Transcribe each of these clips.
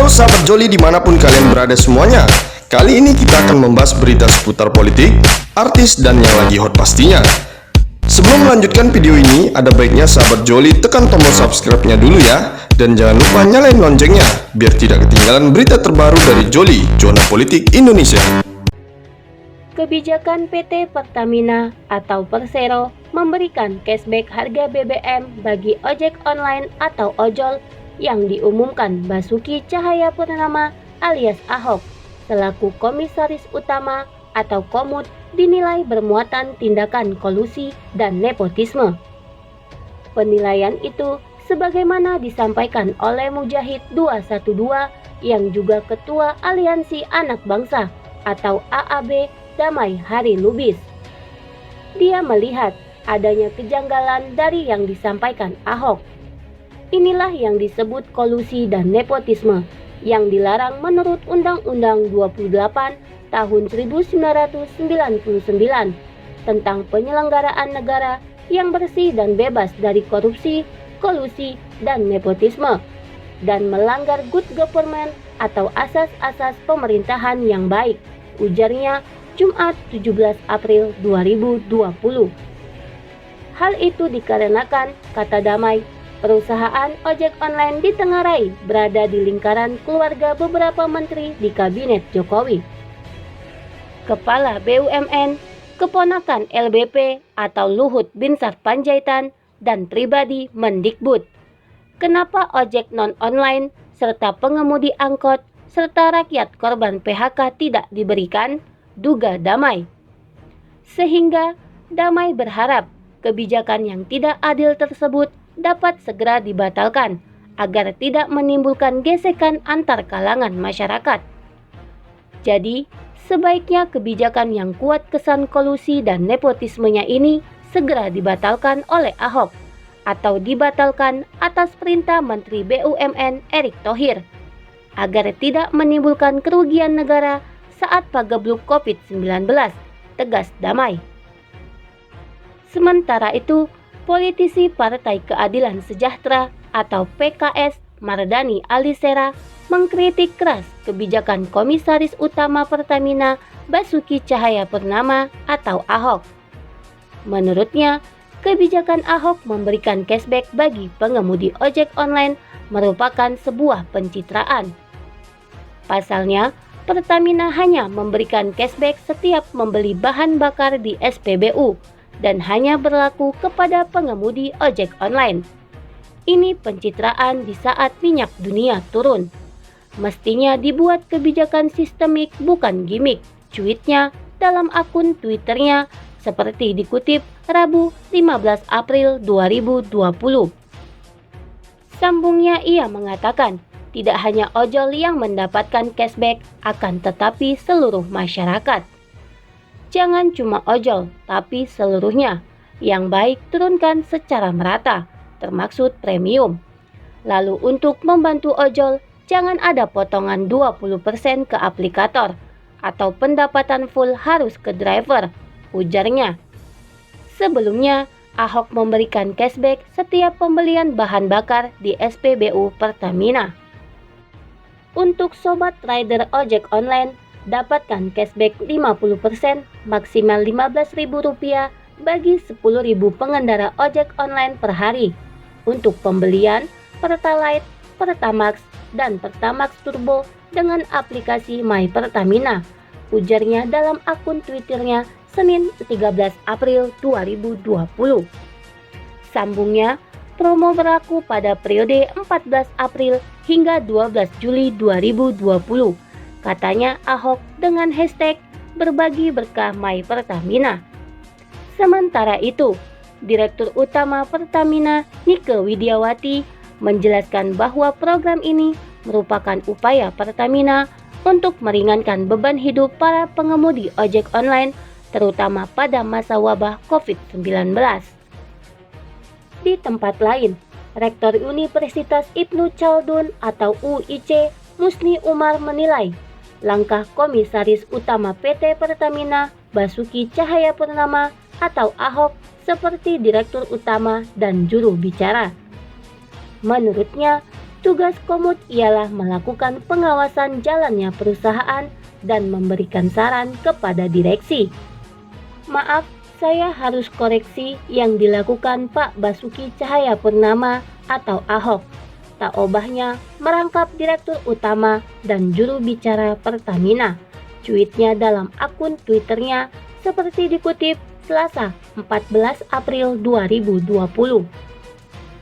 Halo sahabat Joli dimanapun kalian berada semuanya. Kali ini kita akan membahas berita seputar politik, artis, dan yang lagi hot pastinya. Sebelum melanjutkan video ini, ada baiknya sahabat Joli tekan tombol subscribe-nya dulu ya. Dan jangan lupa nyalain loncengnya, biar tidak ketinggalan berita terbaru dari Joli, Zona Politik Indonesia. Kebijakan PT Pertamina atau Persero memberikan cashback harga BBM bagi ojek online atau ojol yang diumumkan Basuki Cahayapurnama alias Ahok selaku Komisaris Utama atau Komut dinilai bermuatan tindakan kolusi dan nepotisme. Penilaian itu sebagaimana disampaikan oleh Mujahid 212 yang juga Ketua Aliansi Anak Bangsa atau AAB Damai Hari Lubis. Dia melihat adanya kejanggalan dari yang disampaikan Ahok. Inilah yang disebut kolusi dan nepotisme yang dilarang menurut Undang-Undang 28 tahun 1999 tentang penyelenggaraan negara yang bersih dan bebas dari korupsi, kolusi, dan nepotisme, dan melanggar good government atau asas-asas pemerintahan yang baik, ujarnya Jumat 17 April 2020. Hal itu dikarenakan, kata Damai, perusahaan ojek online di Tenggarai berada di lingkaran keluarga beberapa menteri di Kabinet Jokowi. Kepala BUMN, keponakan LBP atau Luhut Binsar Panjaitan, dan pribadi Mendikbud. Kenapa ojek non-online serta pengemudi angkot serta rakyat korban PHK tidak diberikan? Duga Damai. Sehingga Damai berharap kebijakan yang tidak adil tersebut dapat segera dibatalkan agar tidak menimbulkan gesekan antar kalangan masyarakat. Jadi, sebaiknya kebijakan yang kuat kesan kolusi dan nepotismenya ini segera dibatalkan oleh Ahok atau dibatalkan atas perintah Menteri BUMN Erick Thohir agar tidak menimbulkan kerugian negara saat pagebluk COVID-19, tegas Damai. Sementara itu, politisi Partai Keadilan Sejahtera atau PKS Mardani Alisera mengkritik keras kebijakan Komisaris Utama Pertamina Basuki Cahayapurnama atau Ahok. Menurutnya, kebijakan Ahok memberikan cashback bagi pengemudi ojek online merupakan sebuah pencitraan. Pasalnya, Pertamina hanya memberikan cashback setiap membeli bahan bakar di SPBU dan hanya berlaku kepada pengemudi ojek online. Ini pencitraan di saat minyak dunia turun. Mestinya dibuat kebijakan sistemik bukan gimmick, cuitnya dalam akun Twitternya seperti dikutip Rabu 15 April 2020. Sambungnya ia mengatakan, tidak hanya ojol yang mendapatkan cashback, akan tetapi seluruh masyarakat. Jangan cuma ojol, tapi seluruhnya. Yang baik turunkan secara merata, termaksud premium. Lalu untuk membantu ojol, jangan ada potongan 20% ke aplikator, atau pendapatan full harus ke driver, ujarnya. Sebelumnya, Ahok memberikan cashback setiap pembelian bahan bakar di SPBU Pertamina. Untuk sobat rider ojek online, dapatkan cashback 50% maksimal Rp15.000 bagi 10.000 pengendara ojek online per hari untuk pembelian Pertalite, Pertamax, dan Pertamax Turbo dengan aplikasi My Pertamina, ujarnya dalam akun Twitternya Senin 13 April 2020. Sambungnya, promo berlaku pada periode 14 April hingga 12 Juli 2020, katanya Ahok dengan hashtag berbagi berkah My Pertamina. Sementara itu, Direktur Utama Pertamina Nike Widiawati menjelaskan bahwa program ini merupakan upaya Pertamina untuk meringankan beban hidup para pengemudi ojek online, terutama pada masa wabah COVID-19. Di tempat lain, Rektor Universitas Ibnu Khaldun atau UIC Musni Umar menilai langkah Komisaris Utama PT Pertamina Basuki Cahayapurnama atau Ahok seperti Direktur Utama dan juru bicara. Menurutnya, Tugas Komut ialah melakukan pengawasan jalannya perusahaan dan memberikan saran kepada direksi. Maaf, saya harus koreksi yang dilakukan Pak Basuki Cahayapurnama atau Ahok. Tak obahnya merangkap Direktur Utama dan juru bicara Pertamina. Cuitnya dalam akun Twitternya seperti dikutip Selasa 14 April 2020.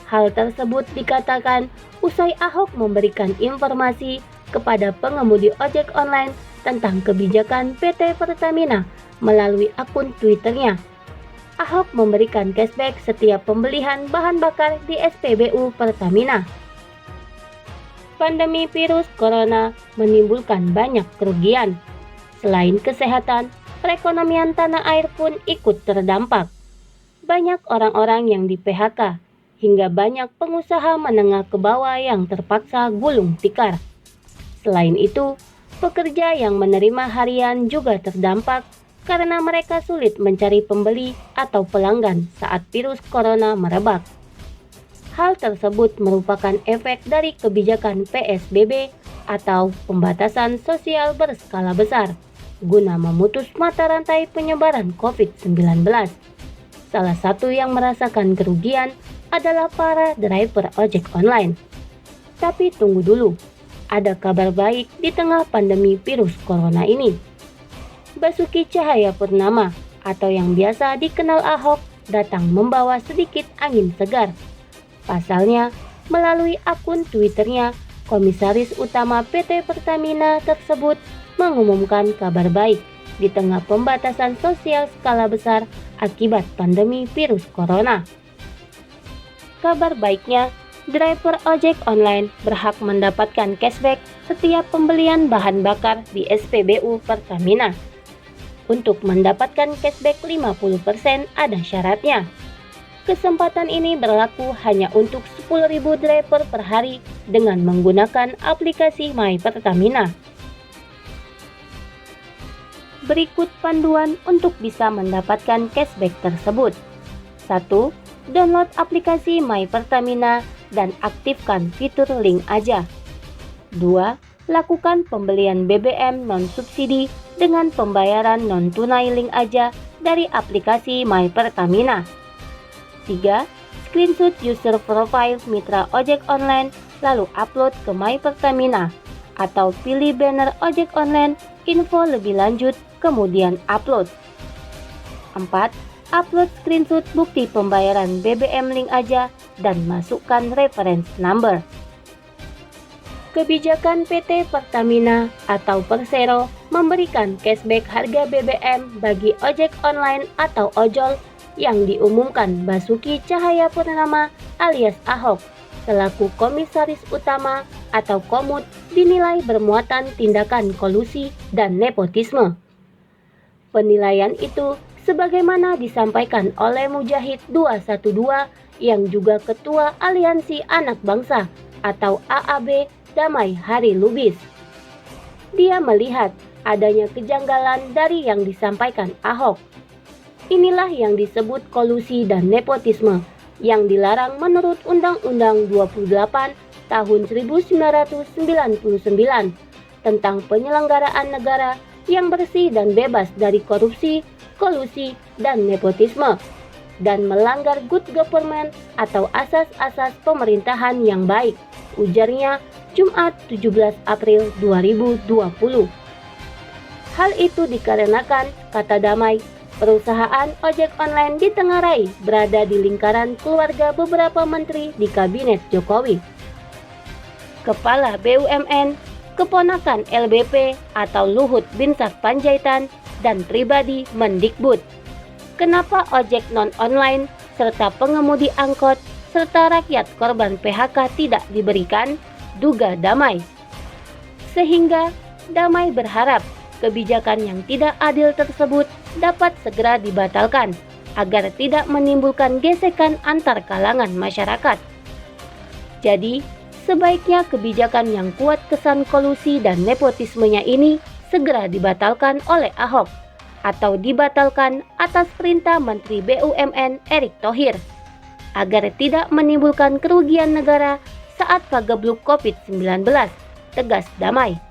Hal tersebut dikatakan usai Ahok memberikan informasi kepada pengemudi ojek online tentang kebijakan PT Pertamina melalui akun Twitternya. Ahok memberikan cashback setiap pembelian bahan bakar di SPBU Pertamina. Pandemi virus corona menimbulkan banyak kerugian. Selain kesehatan, perekonomian tanah air pun ikut terdampak. Banyak orang-orang yang di PHK, hingga banyak pengusaha menengah ke bawah yang terpaksa gulung tikar. Selain itu, pekerja yang menerima harian juga terdampak karena mereka sulit mencari pembeli atau pelanggan saat virus corona merebak. Hal tersebut merupakan efek dari kebijakan PSBB atau pembatasan sosial berskala besar guna memutus mata rantai penyebaran COVID-19. Salah satu yang merasakan kerugian adalah para driver ojek online. Tapi tunggu dulu, ada kabar baik di tengah pandemi virus corona ini. Basuki Cahayapurnama atau yang biasa dikenal Ahok datang membawa sedikit angin segar. Pasalnya, melalui akun Twitternya, Komisaris Utama PT Pertamina tersebut mengumumkan kabar baik di tengah pembatasan sosial skala besar akibat pandemi virus corona. Kabar baiknya, driver ojek online berhak mendapatkan cashback setiap pembelian bahan bakar di SPBU Pertamina. Untuk mendapatkan cashback 50% ada syaratnya. Kesempatan ini berlaku hanya untuk 10.000 driver per hari dengan menggunakan aplikasi My Pertamina. Berikut panduan untuk bisa mendapatkan cashback tersebut. 1. Download aplikasi My Pertamina dan aktifkan fitur link aja. 2. Lakukan pembelian BBM non-subsidi dengan pembayaran non-tunai link aja dari aplikasi My Pertamina. 3. Screenshot user profile mitra ojek online lalu upload ke My Pertamina atau pilih banner ojek online info lebih lanjut kemudian upload. 4. Upload screenshot bukti pembayaran BBM link aja dan masukkan reference number. Kebijakan PT Pertamina atau Persero memberikan cashback harga BBM bagi ojek online atau ojol yang diumumkan Basuki Cahayapurnama alias Ahok selaku Komisaris Utama atau Komut dinilai bermuatan tindakan kolusi dan nepotisme. Penilaian itu sebagaimana disampaikan oleh Mujahid 212 yang juga Ketua Aliansi Anak Bangsa atau AAB Damai Hari Lubis. Dia melihat adanya kejanggalan dari yang disampaikan Ahok. Inilah yang disebut kolusi dan nepotisme yang dilarang menurut Undang-Undang 28 tahun 1999 tentang penyelenggaraan negara yang bersih dan bebas dari korupsi, kolusi, dan nepotisme, dan melanggar good government atau asas-asas pemerintahan yang baik, ujarnya Jumat 17 April 2020. Hal itu dikarenakan, kata Damai, perusahaan ojek online ditengarai berada di lingkaran keluarga beberapa menteri di Kabinet Jokowi. Kepala BUMN, keponakan LBP atau Luhut Binsar Panjaitan, dan pribadi Mendikbud. Kenapa ojek non-online serta pengemudi angkot serta rakyat korban PHK tidak diberikan? Duga Damai. Sehingga Damai berharap kebijakan yang tidak adil tersebut dapat segera dibatalkan agar tidak menimbulkan gesekan antar kalangan masyarakat. Jadi, sebaiknya kebijakan yang kuat kesan kolusi dan nepotismenya ini segera dibatalkan oleh Ahok atau dibatalkan atas perintah Menteri BUMN Erick Thohir agar tidak menimbulkan kerugian negara saat pagebluk COVID-19. Tegas damai.